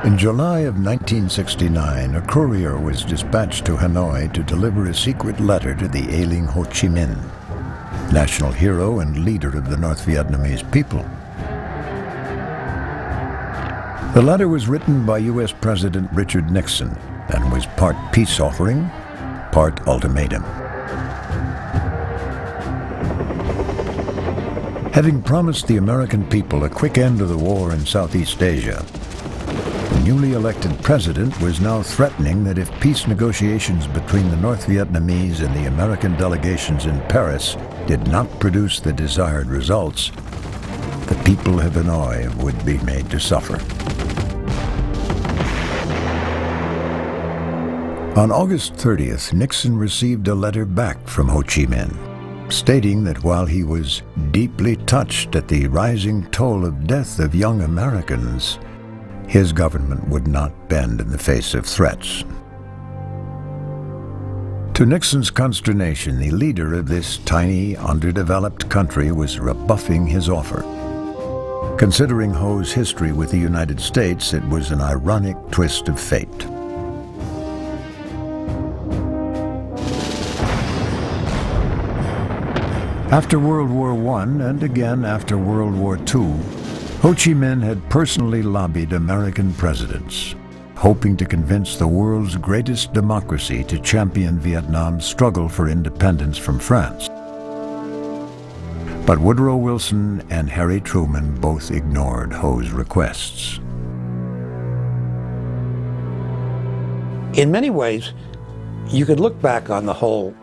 In July of 1969, a courier was dispatched to Hanoi to deliver a secret letter to the ailing Ho Chi Minh, national hero and leader of the North Vietnamese people. The letter was written by U.S. President Richard Nixon and was part peace offering, part ultimatum. Having promised the American people a quick end to the war in Southeast Asia, the newly elected president was now threatening that if peace negotiations between the North Vietnamese and the American delegations in Paris did not produce the desired results, the people of Hanoi would be made to suffer. On August 30th, Nixon received a letter back from Ho Chi Minh, stating that while he was deeply touched at the rising toll of death of young Americans, his government would not bend in the face of threats. To Nixon's consternation, the leader of this tiny, underdeveloped country was rebuffing his offer. Considering Ho's history with the United States, it was an ironic twist of fate. After World War I, and again after World War II, Ho Chi Minh had personally lobbied American presidents, hoping to convince the world's greatest democracy to champion Vietnam's struggle for independence from France. But Woodrow Wilson and Harry Truman both ignored Ho's requests. In many ways, you could look back on the whole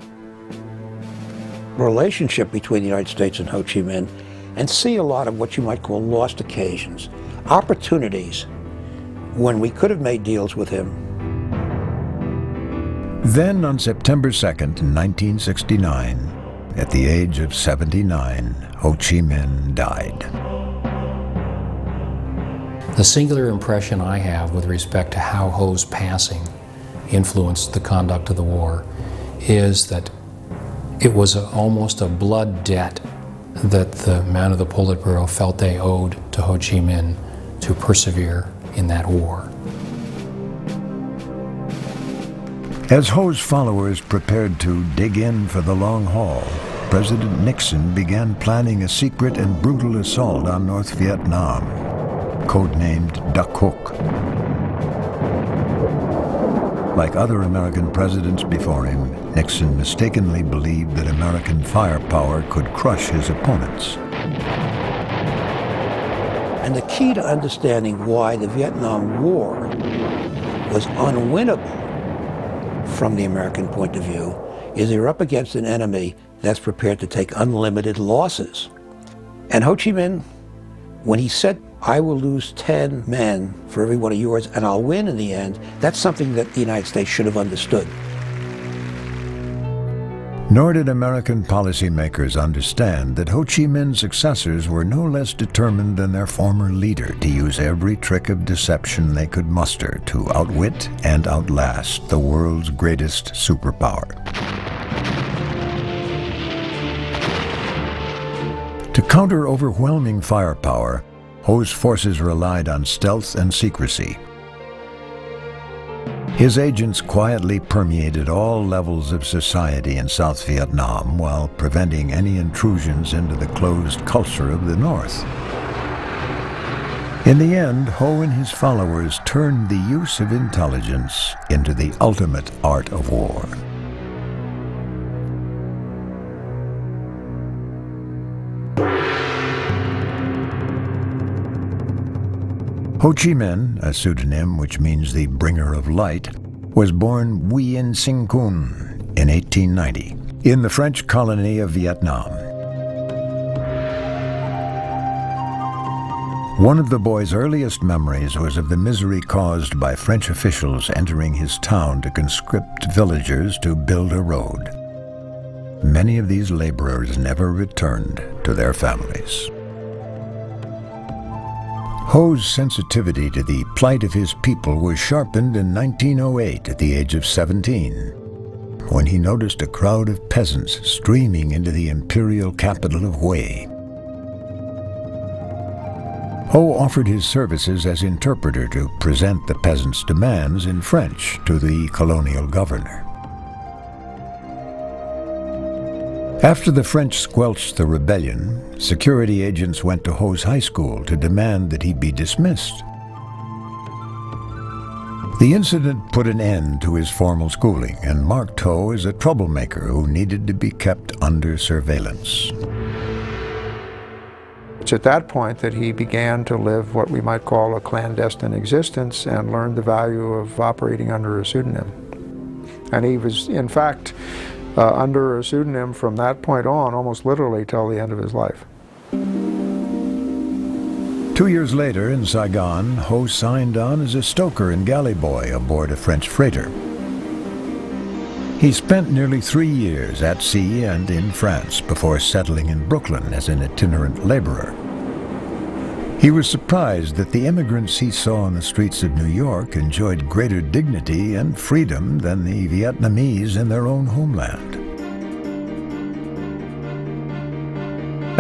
relationship between the United States and Ho Chi Minh and see a lot of what you might call lost occasions, opportunities when we could have made deals with him. Then on September 2nd, 1969, at the age of 79, Ho Chi Minh died. The singular impression I have with respect to how Ho's passing influenced the conduct of the war is that it was almost a blood debt that the men of the Politburo felt they owed to Ho Chi Minh to persevere in that war. As Ho's followers prepared to dig in for the long haul, President Nixon began planning a secret and brutal assault on North Vietnam, codenamed Duck Hook. Like other American presidents before him, Nixon mistakenly believed that American firepower could crush his opponents. And the key to understanding why the Vietnam War was unwinnable from the American point of view is you're up against an enemy that's prepared to take unlimited losses. And Ho Chi Minh, when he said, "I will lose 10 men for every one of yours and I'll win in the end," that's something that the United States should have understood. Nor did American policymakers understand that Ho Chi Minh's successors were no less determined than their former leader to use every trick of deception they could muster to outwit and outlast the world's greatest superpower. To counter overwhelming firepower, Ho's forces relied on stealth and secrecy. His agents quietly permeated all levels of society in South Vietnam while preventing any intrusions into the closed culture of the North. In the end, Ho and his followers turned the use of intelligence into the ultimate art of war. Ho Chi Minh, a pseudonym which means the bringer of light, was born Nguyen Sinh Kun in 1890 in the French colony of Vietnam. One of the boy's earliest memories was of the misery caused by French officials entering his town to conscript villagers to build a road. Many of these laborers never returned to their families. Ho's sensitivity to the plight of his people was sharpened in 1908 at the age of 17, when he noticed a crowd of peasants streaming into the imperial capital of Hue. Ho offered his services as interpreter to present the peasants' demands in French to the colonial governor. After the French squelched the rebellion, security agents went to Ho's high school to demand that he be dismissed. The incident put an end to his formal schooling and marked Ho as a troublemaker who needed to be kept under surveillance. It's at that point that he began to live what we might call a clandestine existence and learned the value of operating under a pseudonym. And he was, in fact, under a pseudonym from that point on, almost literally till the end of his life. 2 years later, in Saigon, Ho signed on as a stoker and galley boy aboard a French freighter. He spent nearly 3 years at sea and in France before settling in Brooklyn as an itinerant laborer. He was surprised that the immigrants he saw on the streets of New York enjoyed greater dignity and freedom than the Vietnamese in their own homeland.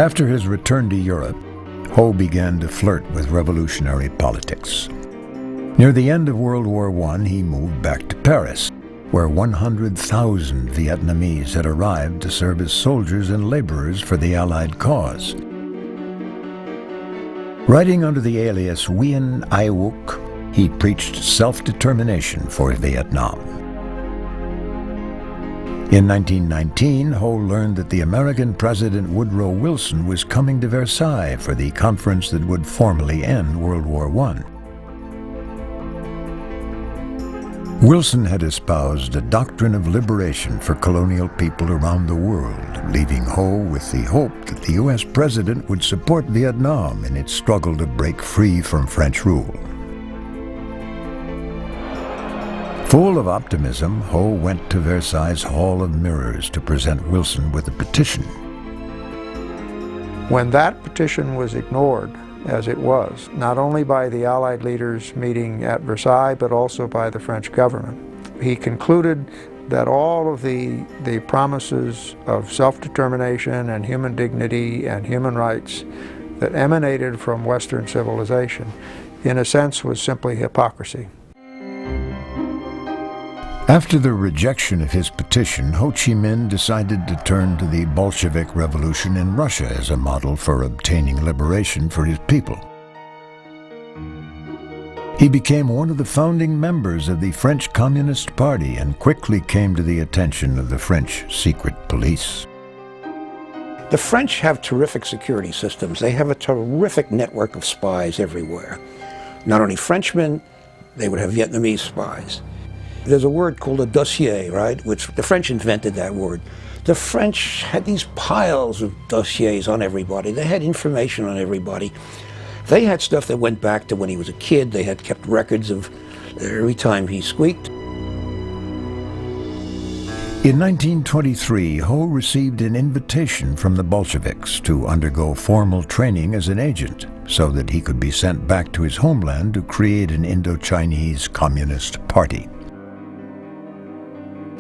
After his return to Europe, Ho began to flirt with revolutionary politics. Near the end of World War I, he moved back to Paris, where 100,000 Vietnamese had arrived to serve as soldiers and laborers for the Allied cause. Writing under the alias Nguyen Ai Wook, he preached self-determination for Vietnam. In 1919, Ho learned that the American President Woodrow Wilson was coming to Versailles for the conference that would formally end World War I. Wilson had espoused a doctrine of liberation for colonial people around the world, leaving Ho with the hope that the U.S. president would support Vietnam in its struggle to break free from French rule. Full of optimism, Ho went to Versailles' Hall of Mirrors to present Wilson with a petition. When that petition was ignored, as it was, not only by the Allied leaders meeting at Versailles, but also by the French government, he concluded that all of the promises of self-determination and human dignity and human rights that emanated from Western civilization, in a sense, was simply hypocrisy. After the rejection of his petition, Ho Chi Minh decided to turn to the Bolshevik Revolution in Russia as a model for obtaining liberation for his people. He became one of the founding members of the French Communist Party and quickly came to the attention of the French secret police. The French have terrific security systems. They have a terrific network of spies everywhere. Not only Frenchmen, they would have Vietnamese spies. There's a word called a dossier, right, which the French invented that word. The French had these piles of dossiers on everybody. They had information on everybody. They had stuff that went back to when he was a kid. They had kept records of every time he squeaked. In 1923, Ho received an invitation from the Bolsheviks to undergo formal training as an agent so that he could be sent back to his homeland to create an Indo-Chinese Communist Party.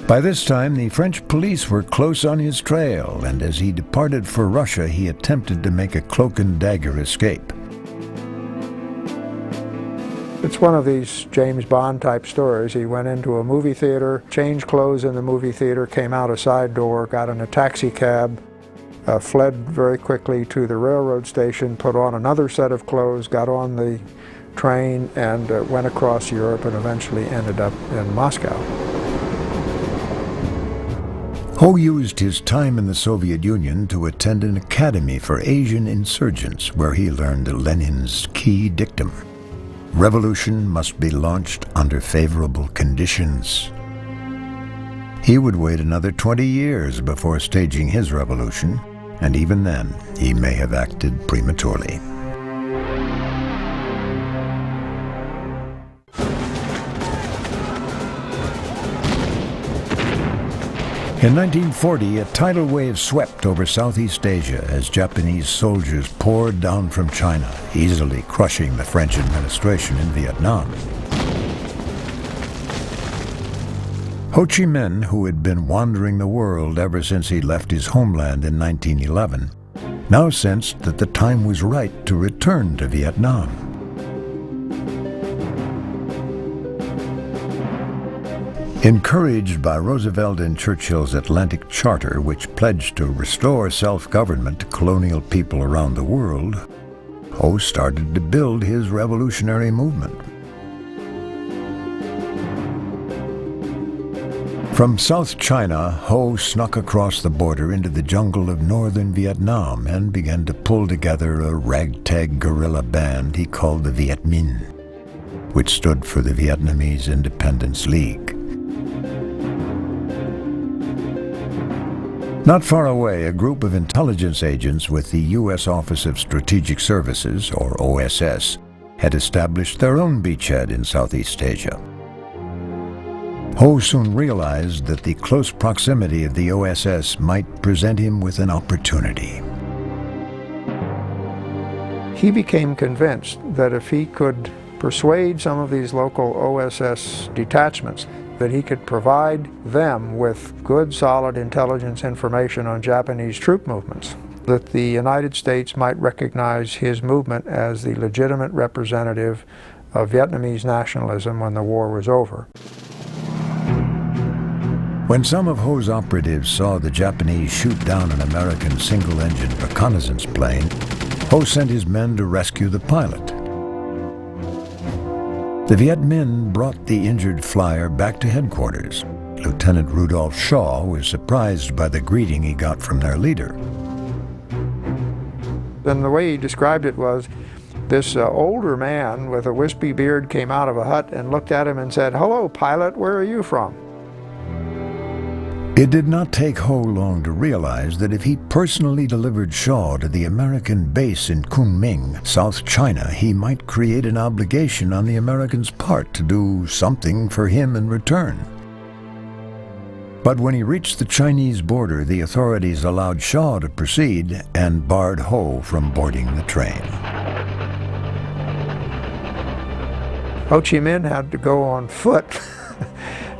By this time, the French police were close on his trail, and as he departed for Russia, he attempted to make a cloak and dagger escape. It's one of these James Bond type stories. He went into a movie theater, changed clothes in the movie theater, came out a side door, got in a taxi cab, fled very quickly to the railroad station, put on another set of clothes, got on the train, and went across Europe and eventually ended up in Moscow. Ho used his time in the Soviet Union to attend an academy for Asian insurgents where he learned Lenin's key dictum: revolution must be launched under favorable conditions. He would wait another 20 years before staging his revolution, and even then, he may have acted prematurely. In 1940, a tidal wave swept over Southeast Asia as Japanese soldiers poured down from China, easily crushing the French administration in Vietnam. Ho Chi Minh, who had been wandering the world ever since he left his homeland in 1911, now sensed that the time was right to return to Vietnam. Encouraged by Roosevelt and Churchill's Atlantic Charter, which pledged to restore self-government to colonial people around the world, Ho started to build his revolutionary movement. From South China, Ho snuck across the border into the jungle of northern Vietnam and began to pull together a ragtag guerrilla band he called the Viet Minh, which stood for the Vietnamese Independence League. Not far away, a group of intelligence agents with the U.S. Office of Strategic Services, or OSS, had established their own beachhead in Southeast Asia. Ho soon realized that the close proximity of the OSS might present him with an opportunity. He became convinced that if he could persuade some of these local OSS detachments that he could provide them with good, solid intelligence information on Japanese troop movements, that the United States might recognize his movement as the legitimate representative of Vietnamese nationalism when the war was over. When some of Ho's operatives saw the Japanese shoot down an American single-engine reconnaissance plane, Ho sent his men to rescue the pilot. The Viet Minh brought the injured flyer back to headquarters. Lieutenant Rudolph Shaw was surprised by the greeting he got from their leader. Then the way he described it was, this older man with a wispy beard came out of a hut and looked at him and said, "Hello, pilot, where are you from?" It did not take Ho long to realize that if he personally delivered Shaw to the American base in Kunming, South China, he might create an obligation on the Americans' part to do something for him in return. But when he reached the Chinese border, the authorities allowed Shaw to proceed and barred Ho from boarding the train. Ho Chi Minh had to go on foot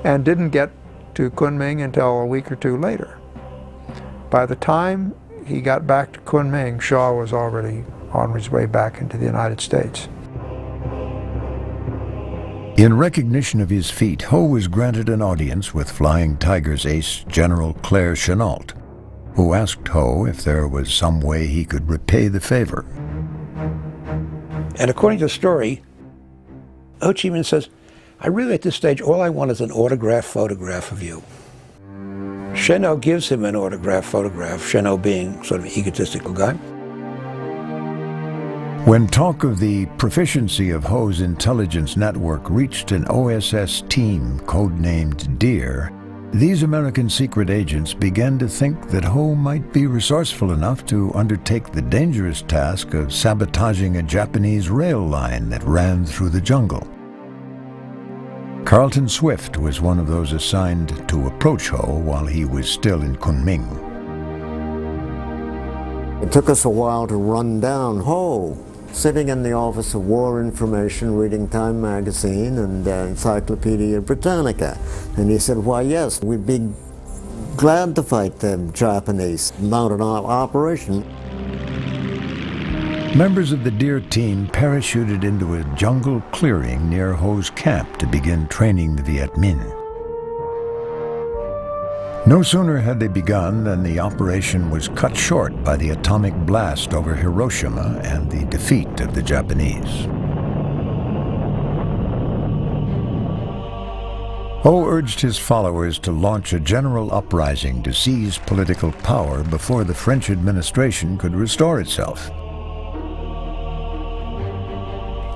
and didn't get to Kunming until a week or two later. By the time he got back to Kunming, Shaw was already on his way back into the United States. In recognition of his feat, Ho was granted an audience with Flying Tiger's ace, General Claire Chennault, who asked Ho if there was some way he could repay the favor. And according to the story, Ho Chi Minh says, "I really, at this stage, all I want is an autographed photograph of you." Chennault gives him an autographed photograph, Chennault being sort of an egotistical guy. When talk of the proficiency of Ho's intelligence network reached an OSS team codenamed Deer, these American secret agents began to think that Ho might be resourceful enough to undertake the dangerous task of sabotaging a Japanese rail line that ran through the jungle. Carlton Swift was one of those assigned to approach Ho while he was still in Kunming. It took us a while to run down Ho, sitting in the Office of War Information, reading Time magazine and Encyclopedia Britannica. And he said, "Why, yes, we'd be glad to fight the Japanese. Mounted operation." Members of the Deer team parachuted into a jungle clearing near Ho's camp to begin training the Viet Minh. No sooner had they begun than the operation was cut short by the atomic blast over Hiroshima and the defeat of the Japanese. Ho urged his followers to launch a general uprising to seize political power before the French administration could restore itself.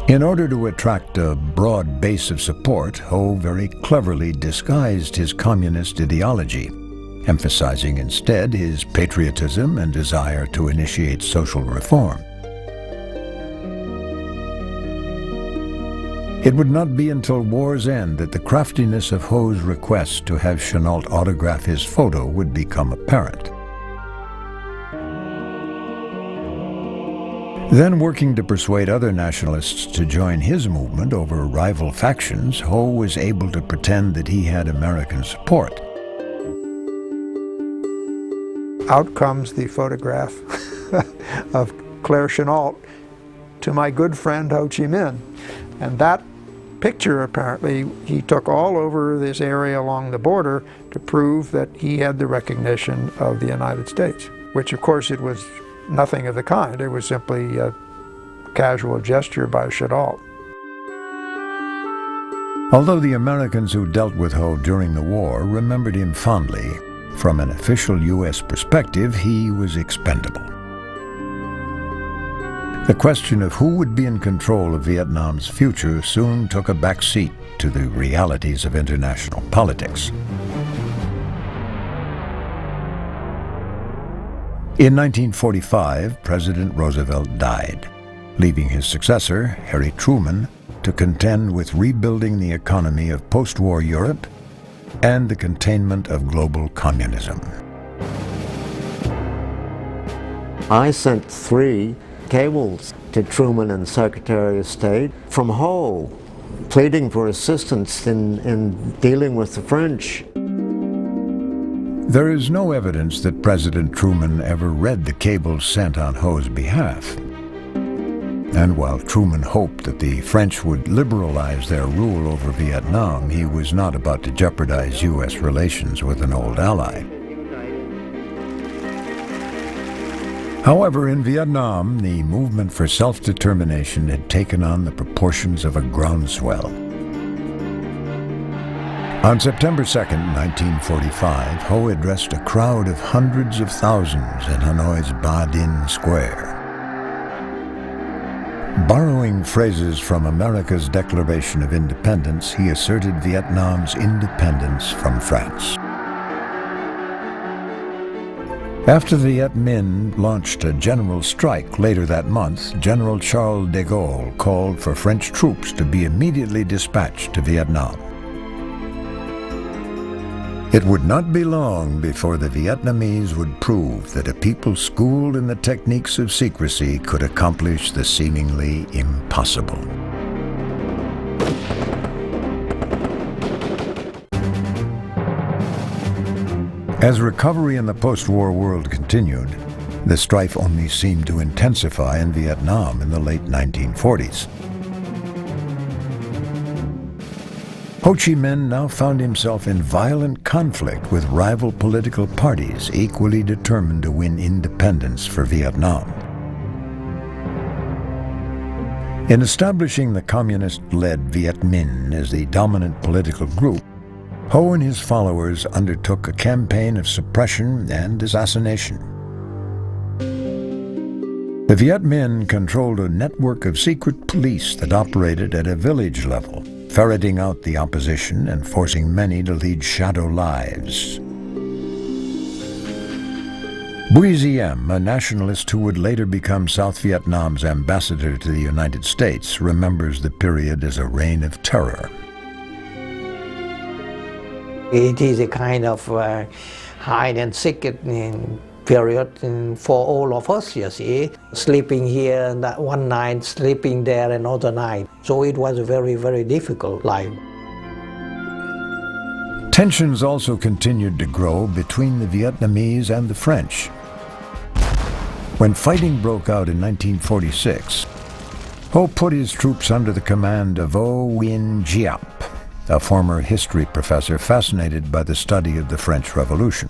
In order to attract a broad base of support, Ho very cleverly disguised his communist ideology, emphasizing instead his patriotism and desire to initiate social reform. It would not be until war's end that the craftiness of Ho's request to have Chennault autograph his photo would become apparent. Then, working to persuade other nationalists to join his movement over rival factions, Ho was able to pretend that he had American support. Out comes the photograph of Claire Chennault to my good friend Ho Chi Minh. And that picture, apparently, he took all over this area along the border to prove that he had the recognition of the United States, which of course it was nothing of the kind. It was simply a casual gesture by Chennault. Although the Americans who dealt with Ho during the war remembered him fondly, from an official U.S. perspective, he was expendable. The question of who would be in control of Vietnam's future soon took a back seat to the realities of international politics. In 1945, President Roosevelt died, leaving his successor, Harry Truman, to contend with rebuilding the economy of post-war Europe and the containment of global communism. I sent 3 cables to Truman and Secretary of State from Ho, pleading for assistance in dealing with the French. There is no evidence that President Truman ever read the cables sent on Ho's behalf. And while Truman hoped that the French would liberalize their rule over Vietnam, he was not about to jeopardize U.S. relations with an old ally. However, in Vietnam, the movement for self-determination had taken on the proportions of a groundswell. On September 2nd, 1945, Ho addressed a crowd of hundreds of thousands in Hanoi's Ba Dinh Square. Borrowing phrases from America's Declaration of Independence, he asserted Vietnam's independence from France. After the Viet Minh launched a general strike later that month, General Charles de Gaulle called for French troops to be immediately dispatched to Vietnam. It would not be long before the Vietnamese would prove that a people schooled in the techniques of secrecy could accomplish the seemingly impossible. As recovery in the post-war world continued, the strife only seemed to intensify in Vietnam in the late 1940s. Ho Chi Minh now found himself in violent conflict with rival political parties equally determined to win independence for Vietnam. In establishing the communist-led Viet Minh as the dominant political group, Ho and his followers undertook a campaign of suppression and assassination. The Viet Minh controlled a network of secret police that operated at a village level, ferreting out the opposition and forcing many to lead shadow lives. Bui Diem, a nationalist who would later become South Vietnam's ambassador to the United States, remembers the period as a reign of terror. It is a kind of hide and seek period for all of us, you see. Sleeping here and that one night, sleeping there another night. So it was a very, very difficult life. Tensions also continued to grow between the Vietnamese and the French. When fighting broke out in 1946, Ho put his troops under the command of Vo Nguyen Giap, a former history professor fascinated by the study of the French Revolution.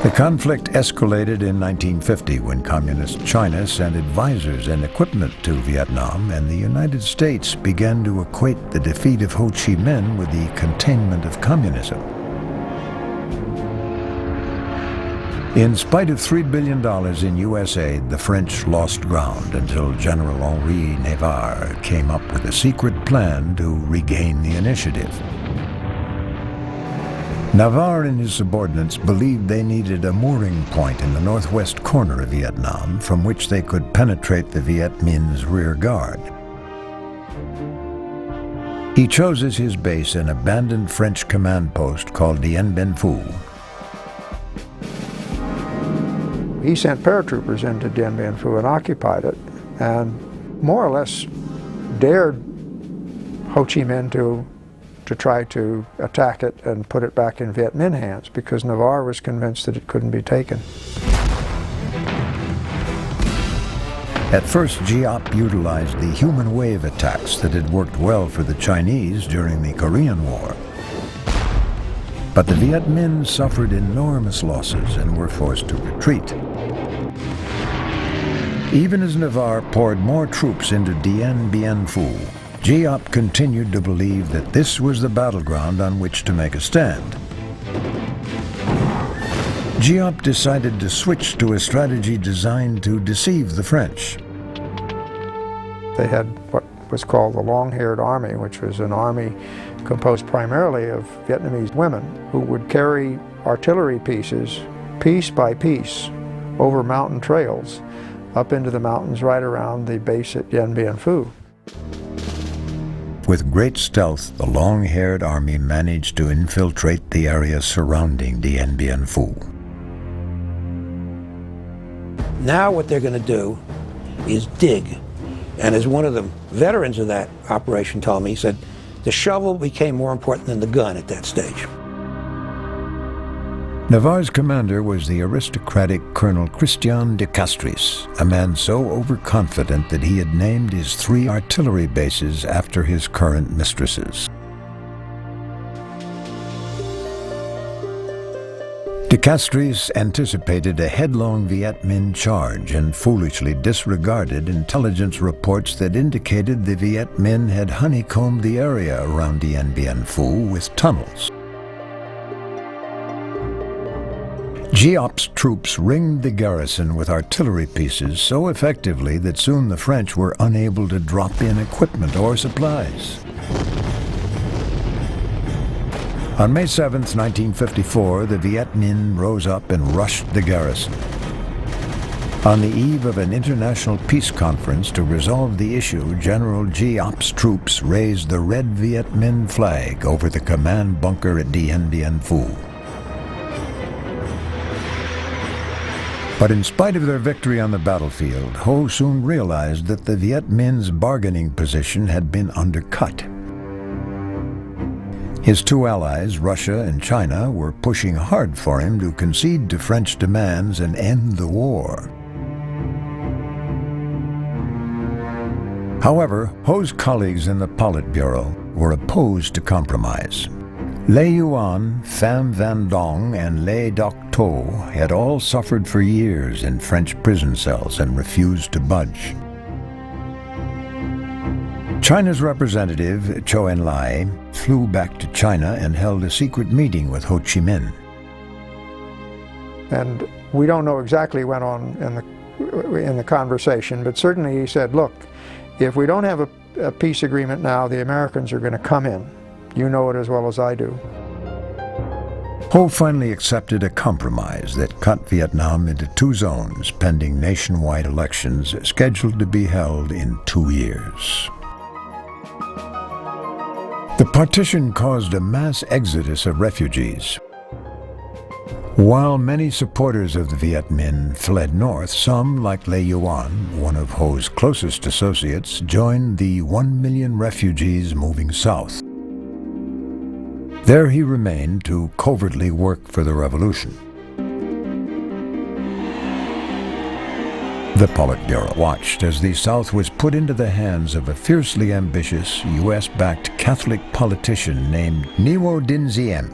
The conflict escalated in 1950 when Communist China sent advisors and equipment to Vietnam, and the United States began to equate the defeat of Ho Chi Minh with the containment of communism. In spite of $3 billion in U.S. aid, the French lost ground until General Henri Navarre came up with a secret plan to regain the initiative. Navarre and his subordinates believed they needed a mooring point in the northwest corner of Vietnam from which they could penetrate the Viet Minh's rear guard. He chose as his base an abandoned French command post called Dien Bien Phu. He sent paratroopers into Dien Bien Phu and occupied it, and more or less dared Ho Chi Minh to to try to attack it and put it back in Viet Minh hands, because Navarre was convinced that it couldn't be taken. At first, Giap utilized the human wave attacks that had worked well for the Chinese during the Korean War. But the Viet Minh suffered enormous losses and were forced to retreat. Even as Navarre poured more troops into Dien Bien Phu, Giap continued to believe that this was the battleground on which to make a stand. Giap decided to switch to a strategy designed to deceive the French. They had what was called the Long-Haired Army, which was an army composed primarily of Vietnamese women who would carry artillery pieces, piece by piece, over mountain trails, up into the mountains right around the base at Dien Bien Phu. With great stealth, the long-haired army managed to infiltrate the area surrounding Dien Bien Phu. Now what they're going to do is dig. And as one of the veterans of that operation told me, he said, the shovel became more important than the gun at that stage. Navarre's commander was the aristocratic Colonel Christian de Castries, a man so overconfident that he had named his 3 artillery bases after his current mistresses. De Castries anticipated a headlong Viet Minh charge and foolishly disregarded intelligence reports that indicated the Viet Minh had honeycombed the area around Dien Bien Phu with tunnels. Giap's troops ringed the garrison with artillery pieces so effectively that soon the French were unable to drop in equipment or supplies. On May 7, 1954, the Viet Minh rose up and rushed the garrison. On the eve of an international peace conference to resolve the issue, General Giap's troops raised the red Viet Minh flag over the command bunker at Dien Bien Phu. But in spite of their victory on the battlefield, Ho soon realized that the Viet Minh's bargaining position had been undercut. His 2 allies, Russia and China, were pushing hard for him to concede to French demands and end the war. However, Ho's colleagues in the Politburo were opposed to compromise. Le Yuan, Pham Van Dong, and Le Doc Tho had all suffered for years in French prison cells and refused to budge. China's representative, Zhou Enlai, flew back to China and held a secret meeting with Ho Chi Minh. And we don't know exactly what went on in the conversation, but certainly he said, look, if we don't have a peace agreement now, the Americans are going to come in. You know it as well as I do. Ho finally accepted a compromise that cut Vietnam into 2 zones pending nationwide elections scheduled to be held in 2 years. The partition caused a mass exodus of refugees. While many supporters of the Viet Minh fled north, some, like Le Yuan, one of Ho's closest associates, joined the 1 million refugees moving south. There he remained to covertly work for the revolution. The Politburo watched as the South was put into the hands of a fiercely ambitious, U.S.-backed Catholic politician named Nguyen Dinh Diem.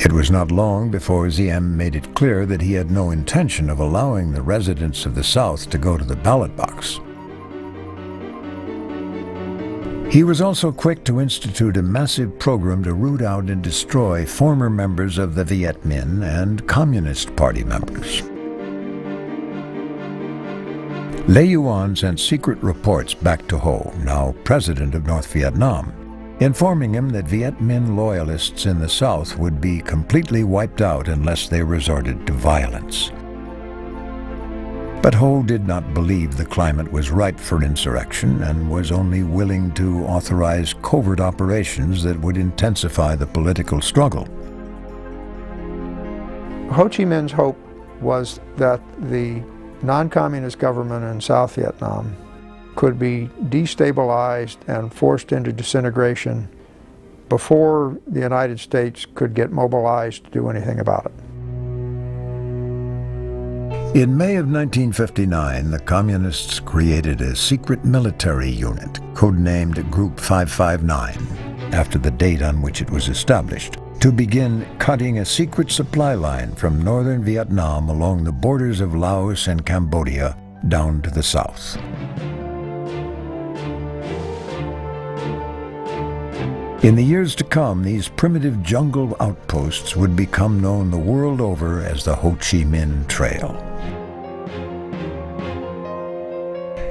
It was not long before Diem made it clear that he had no intention of allowing the residents of the South to go to the ballot box. He was also quick to institute a massive program to root out and destroy former members of the Viet Minh and Communist Party members. Le Yuan sent secret reports back to Ho, now president of North Vietnam, informing him that Viet Minh loyalists in the South would be completely wiped out unless they resorted to violence. But Ho did not believe the climate was ripe for insurrection and was only willing to authorize covert operations that would intensify the political struggle. Ho Chi Minh's hope was that the non-communist government in South Vietnam could be destabilized and forced into disintegration before the United States could get mobilized to do anything about it. In May of 1959, the Communists created a secret military unit, codenamed Group 559, after the date on which it was established, to begin cutting a secret supply line from northern Vietnam along the borders of Laos and Cambodia down to the south. In the years to come, these primitive jungle outposts would become known the world over as the Ho Chi Minh Trail.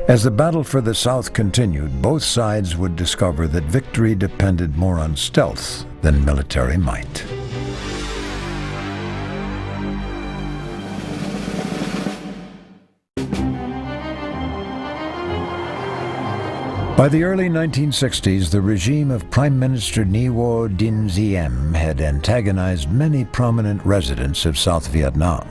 As the battle for the South continued, both sides would discover that victory depended more on stealth than military might. By the early 1960s, the regime of Prime Minister Nguyen Dinh Diem had antagonized many prominent residents of South Vietnam.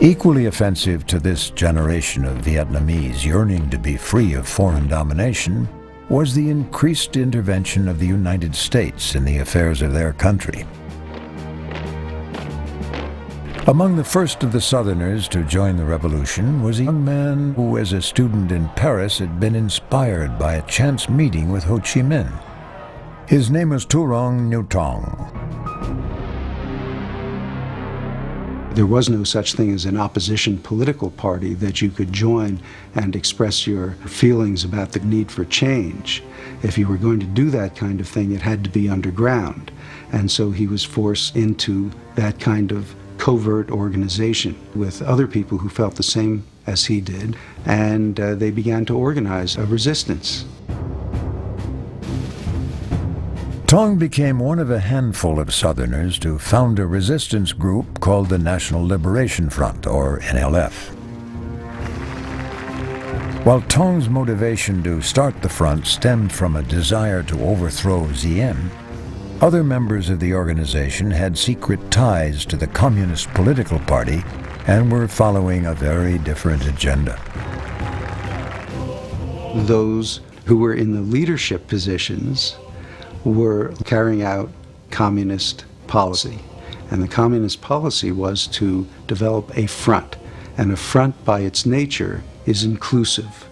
Equally offensive to this generation of Vietnamese yearning to be free of foreign domination was the increased intervention of the United States in the affairs of their country. Among the first of the Southerners to join the revolution was a young man who, as a student in Paris, had been inspired by a chance meeting with Ho Chi Minh. His name was Truong Nhu Tong. There was no such thing as an opposition political party that you could join and express your feelings about the need for change. If you were going to do that kind of thing, it had to be underground. And so he was forced into that kind of covert organization with other people who felt the same as he did, and they began to organize a resistance. Tong became one of a handful of Southerners to found a resistance group called the National Liberation Front, or NLF. While Tong's motivation to start the front stemmed from a desire to overthrow Diem, other members of the organization had secret ties to the Communist political party and were following a very different agenda. Those who were in the leadership positions were carrying out communist policy. And the communist policy was to develop a front. And a front, by its nature, is inclusive.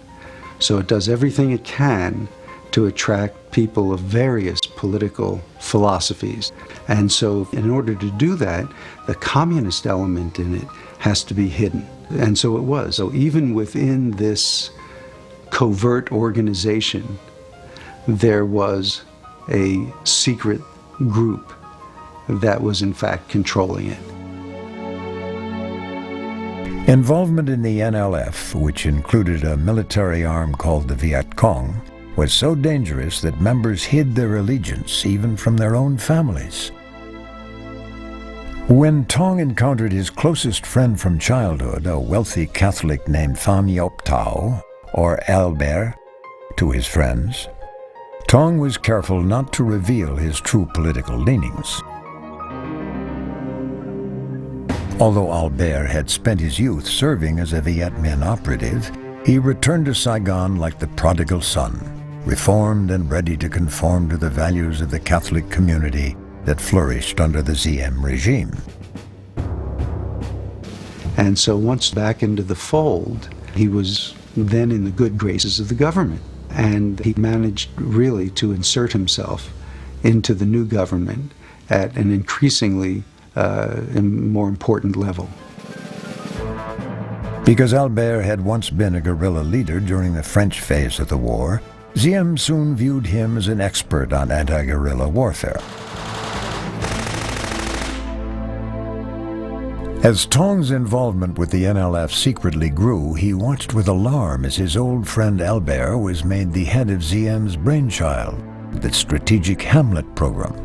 So it does everything it can to attract people of various political philosophies. And so in order to do that, the communist element in it has to be hidden. And so it was. So even within this covert organization, there was a secret group that was in fact controlling it. Involvement in the NLF, which included a military arm called the Viet Cong, was so dangerous that members hid their allegiance even from their own families. When Tong encountered his closest friend from childhood, a wealthy Catholic named Pham Yop Thao, or Albert, to his friends, Tong was careful not to reveal his true political leanings. Although Albert had spent his youth serving as a Viet Minh operative, he returned to Saigon like the prodigal son, reformed and ready to conform to the values of the Catholic community that flourished under the Diem regime. And so once back into the fold, he was then in the good graces of the government. And he managed really to insert himself into the new government at an increasingly more important level. Because Albert had once been a guerrilla leader during the French phase of the war, Diem soon viewed him as an expert on anti-guerrilla warfare. As Tong's involvement with the NLF secretly grew, he watched with alarm as his old friend Albert was made the head of Diem's brainchild, the Strategic Hamlet program.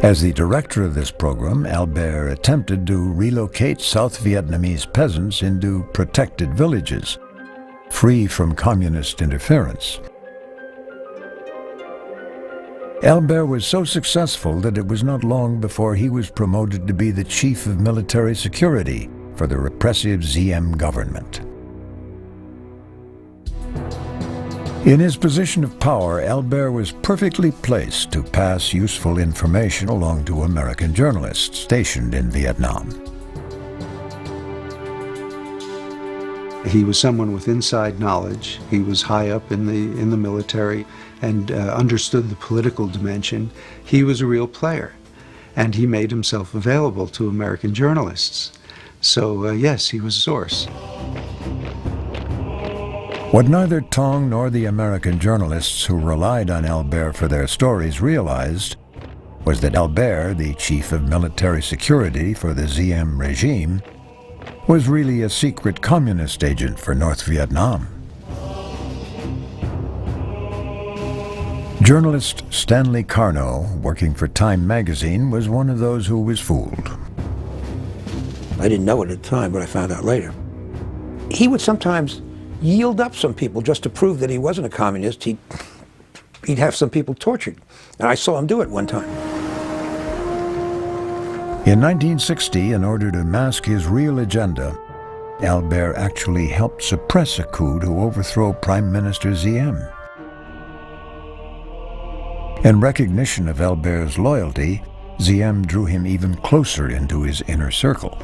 As the director of this program, Albert attempted to relocate South Vietnamese peasants into protected villages, free from communist interference. Albert was so successful that it was not long before he was promoted to be the chief of military security for the repressive Diem government. In his position of power, Albert was perfectly placed to pass useful information along to American journalists stationed in Vietnam. He was someone with inside knowledge. He was high up in the military and understood the political dimension. He was a real player, and he made himself available to American journalists. So yes, he was a source. What neither Tong nor the American journalists who relied on Albert for their stories realized was that Albert, the chief of military security for the Diem regime, was really a secret communist agent for North Vietnam. Journalist Stanley Carno, working for Time magazine, was one of those who was fooled. I didn't know it at the time, but I found out later. He would sometimes yield up some people just to prove that he wasn't a communist. He'd have some people tortured. And I saw him do it one time. In 1960, in order to mask his real agenda, Albert actually helped suppress a coup to overthrow Prime Minister Diem. In recognition of Albert's loyalty, Diem drew him even closer into his inner circle.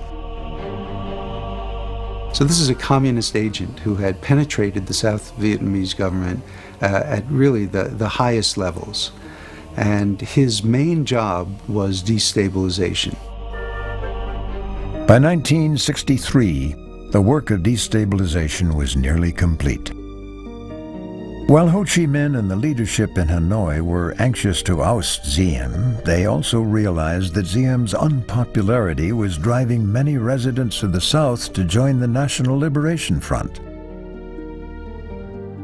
So this is a communist agent who had penetrated the South Vietnamese government at really the highest levels. And his main job was destabilization. By 1963, the work of destabilization was nearly complete. While Ho Chi Minh and the leadership in Hanoi were anxious to oust Diem, they also realized that Diem's unpopularity was driving many residents of the South to join the National Liberation Front.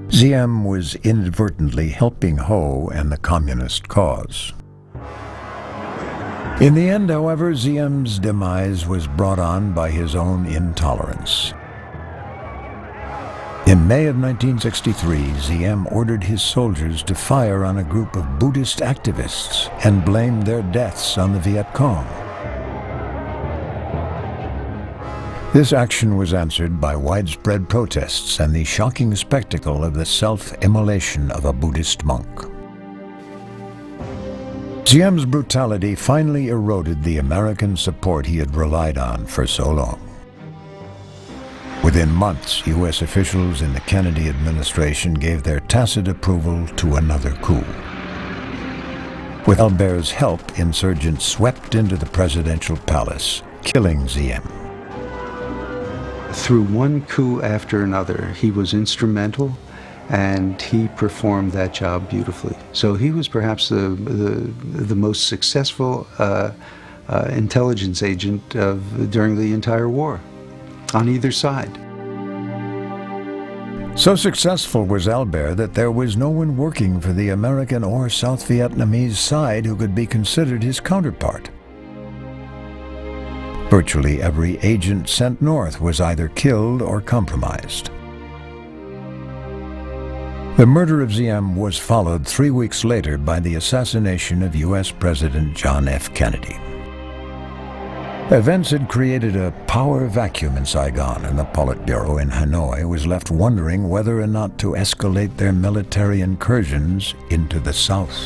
Diem was inadvertently helping Ho and the communist cause. In the end, however, Diem's demise was brought on by his own intolerance. In May of 1963, Diem ordered his soldiers to fire on a group of Buddhist activists and blamed their deaths on the Viet Cong. This action was answered by widespread protests and the shocking spectacle of the self-immolation of a Buddhist monk. Diem's brutality finally eroded the American support he had relied on for so long. Within months, U.S. officials in the Kennedy administration gave their tacit approval to another coup. With Albert's help, insurgents swept into the presidential palace, killing Diem. Through one coup after another, he was instrumental, and he performed that job beautifully. So he was perhaps the most successful intelligence agent during the entire war, on either side. So successful was Albert that there was no one working for the American or South Vietnamese side who could be considered his counterpart. Virtually every agent sent north was either killed or compromised. The murder of Diem was followed 3 weeks later by the assassination of U.S. President John F. Kennedy. Events had created a power vacuum in Saigon, and the Politburo in Hanoi was left wondering whether or not to escalate their military incursions into the South.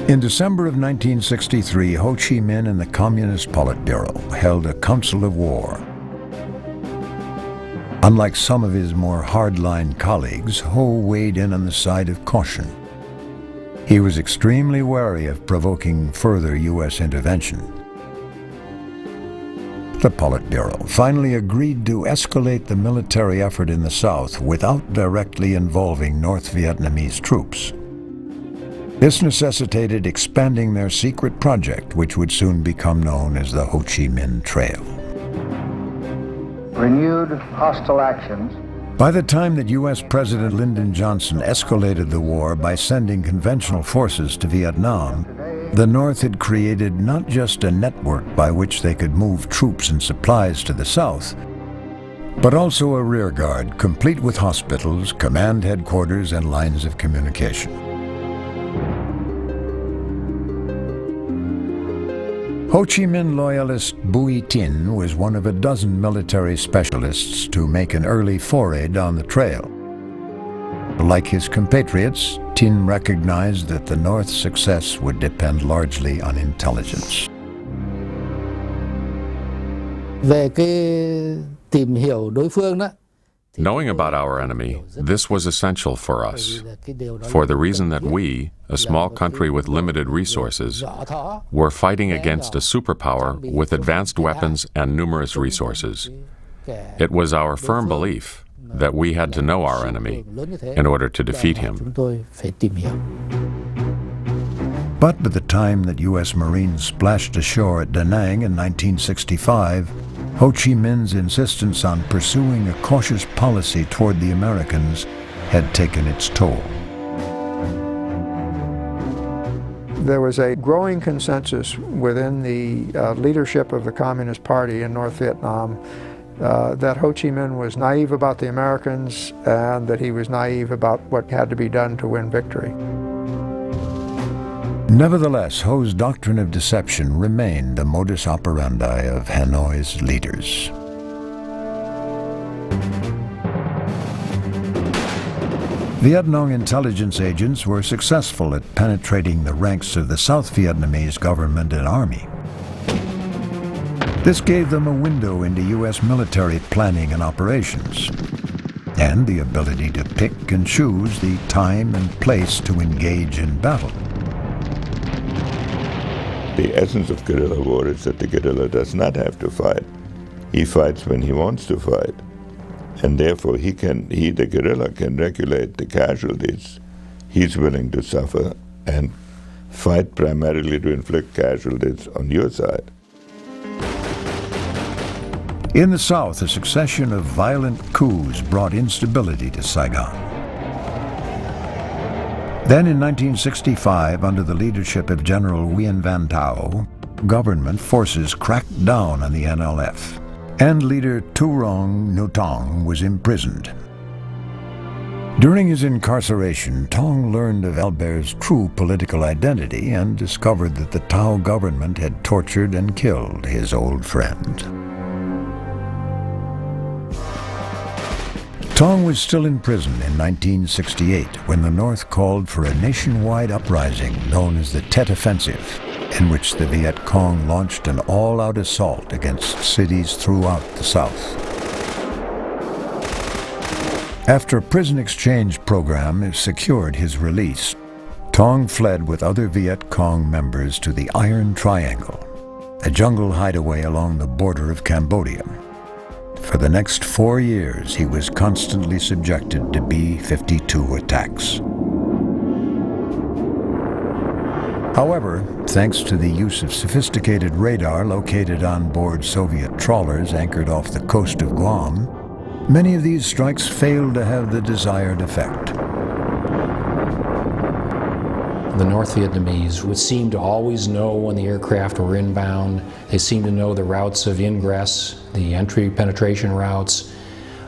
In December of 1963, Ho Chi Minh and the Communist Politburo held a council of war. Unlike some of his more hardline colleagues, Ho weighed in on the side of caution. He was extremely wary of provoking further U.S. intervention. The Politburo finally agreed to escalate the military effort in the South without directly involving North Vietnamese troops. This necessitated expanding their secret project, which would soon become known as the Ho Chi Minh Trail. Renewed hostile actions. By the time that U.S. President Lyndon Johnson escalated the war by sending conventional forces to Vietnam, the North had created not just a network by which they could move troops and supplies to the South, but also a rearguard complete with hospitals, command headquarters, and lines of communication. Ho Chi Minh loyalist Bui Tin was one of a dozen military specialists to make an early foray down the trail. Like his compatriots, Tin recognized that the North's success would depend largely on intelligence. Về cái tìm hiểu đối phương đó. Knowing about our enemy, this was essential for us, for the reason that we, a small country with limited resources, were fighting against a superpower with advanced weapons and numerous resources. It was our firm belief that we had to know our enemy in order to defeat him. But by the time that U.S. Marines splashed ashore at Da Nang in 1965, Ho Chi Minh's insistence on pursuing a cautious policy toward the Americans had taken its toll. There was a growing consensus within the leadership of the Communist Party in North Vietnam that Ho Chi Minh was naive about the Americans and that he was naive about what had to be done to win victory. Nevertheless, Ho's doctrine of deception remained the modus operandi of Hanoi's leaders. Viet Cong intelligence agents were successful at penetrating the ranks of the South Vietnamese government and army. This gave them a window into U.S. military planning and operations, and the ability to pick and choose the time and place to engage in battle. The essence of guerrilla war is that the guerrilla does not have to fight. He fights when he wants to fight. And therefore the guerrilla can regulate the casualties he's willing to suffer and fight primarily to inflict casualties on your side. In the South, a succession of violent coups brought instability to Saigon. Then in 1965, under the leadership of General Nguyen Van Thao, government forces cracked down on the NLF, and leader Tuong Nhu Tong was imprisoned. During his incarceration, Tong learned of Albert's true political identity and discovered that the Thao government had tortured and killed his old friend. Tong was still in prison in 1968 when the North called for a nationwide uprising known as the Tet Offensive, in which the Viet Cong launched an all-out assault against cities throughout the South. After a prison exchange program secured his release, Tong fled with other Viet Cong members to the Iron Triangle, a jungle hideaway along the border of Cambodia. For the next 4 years, he was constantly subjected to B-52 attacks. However, thanks to the use of sophisticated radar located on board Soviet trawlers anchored off the coast of Guam, many of these strikes failed to have the desired effect. The North Vietnamese would seem to always know when the aircraft were inbound. They seemed to know the routes of ingress, the entry penetration routes,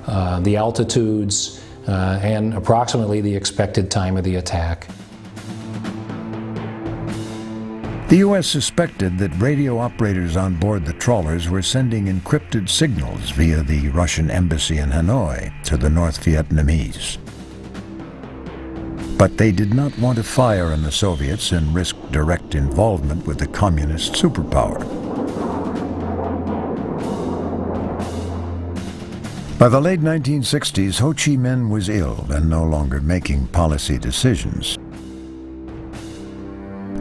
the altitudes, and approximately the expected time of the attack. The U.S. suspected that radio operators on board the trawlers were sending encrypted signals via the Russian embassy in Hanoi to the North Vietnamese. But they did not want to fire on the Soviets and risk direct involvement with the communist superpower. By the late 1960s, Ho Chi Minh was ill and no longer making policy decisions.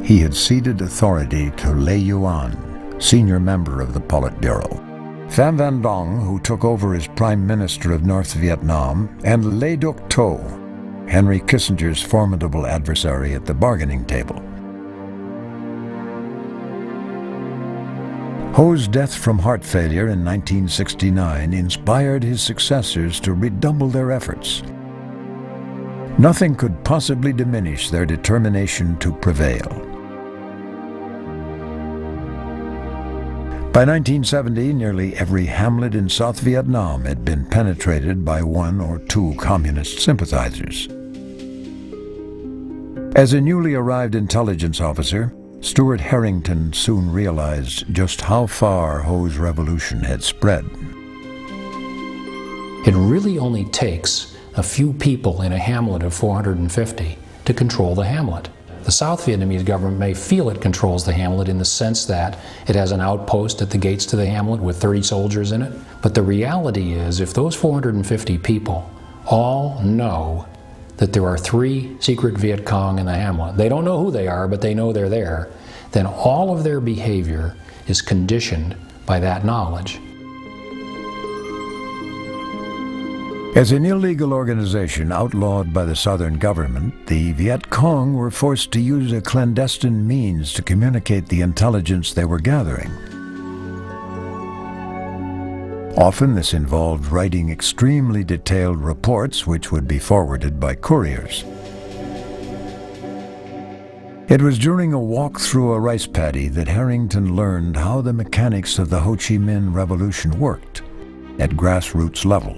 He had ceded authority to Le Yuan, senior member of the Politburo, Pham Van Dong, who took over as Prime Minister of North Vietnam, and Le Duc Tho, Henry Kissinger's formidable adversary at the bargaining table. Ho's death from heart failure in 1969 inspired his successors to redouble their efforts. Nothing could possibly diminish their determination to prevail. By 1970, nearly every hamlet in South Vietnam had been penetrated by 1 or 2 communist sympathizers. As a newly arrived intelligence officer, Stuart Harrington soon realized just how far Ho's revolution had spread. It really only takes a few people in a hamlet of 450 to control the hamlet. The South Vietnamese government may feel it controls the hamlet in the sense that it has an outpost at the gates to the hamlet with 30 soldiers in it. But the reality is, if those 450 people all know that there are 3 secret Viet Cong in the hamlet, they don't know who they are, but they know they're there, then all of their behavior is conditioned by that knowledge. As an illegal organization outlawed by the Southern government, the Viet Cong were forced to use a clandestine means to communicate the intelligence they were gathering. Often this involved writing extremely detailed reports which would be forwarded by couriers. It was during a walk through a rice paddy that Harrington learned how the mechanics of the Ho Chi Minh Revolution worked at grassroots level.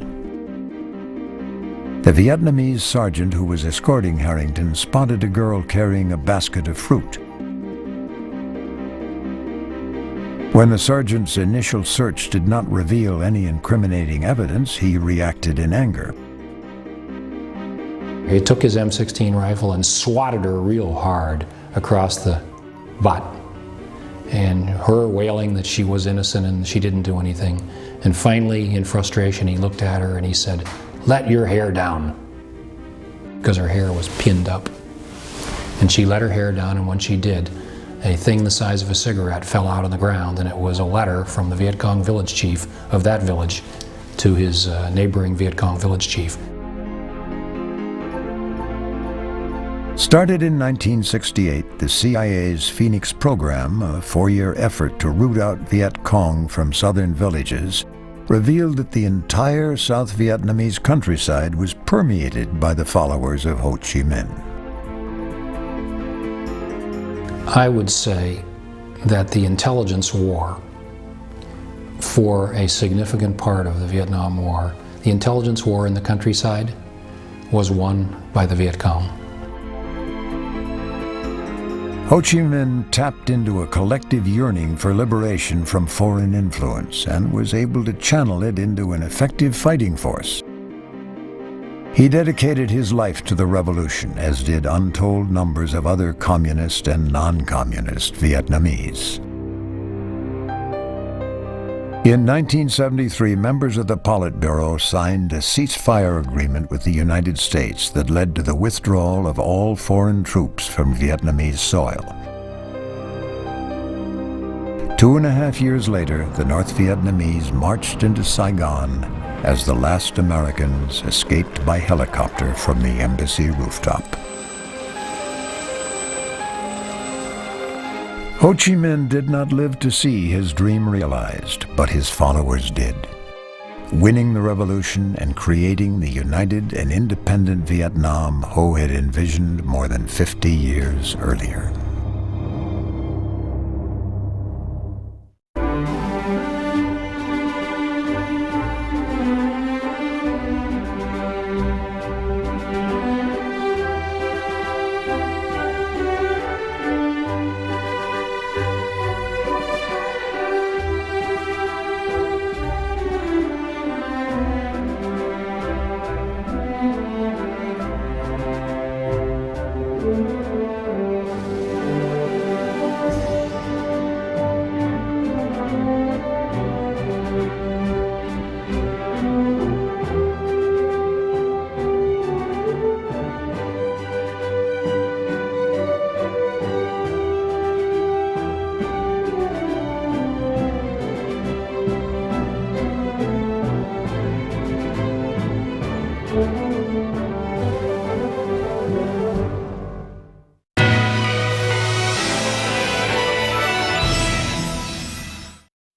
The Vietnamese sergeant who was escorting Harrington spotted a girl carrying a basket of fruit. When the sergeant's initial search did not reveal any incriminating evidence, he reacted in anger. He took his M16 rifle and swatted her real hard across the butt, and her wailing that she was innocent and she didn't do anything. And finally, in frustration, he looked at her and he said, "Let your hair down," because her hair was pinned up. And she let her hair down, and when she did, a thing the size of a cigarette fell out on the ground, and it was a letter from the Viet Cong village chief of that village to his neighboring Viet Cong village chief. Started in 1968, the CIA's Phoenix program, a 4-year effort to root out Viet Cong from southern villages, revealed that the entire South Vietnamese countryside was permeated by the followers of Ho Chi Minh. I would say that the intelligence war, for a significant part of the Vietnam War, the intelligence war in the countryside was won by the Viet Cong. Ho Chi Minh tapped into a collective yearning for liberation from foreign influence and was able to channel it into an effective fighting force. He dedicated his life to the revolution, as did untold numbers of other communist and non-communist Vietnamese. In 1973, members of the Politburo signed a ceasefire agreement with the United States that led to the withdrawal of all foreign troops from Vietnamese soil. 2.5 years later, the North Vietnamese marched into Saigon as the last Americans escaped by helicopter from the embassy rooftop. Ho Chi Minh did not live to see his dream realized, but his followers did, winning the revolution and creating the united and independent Vietnam Ho had envisioned more than 50 years earlier.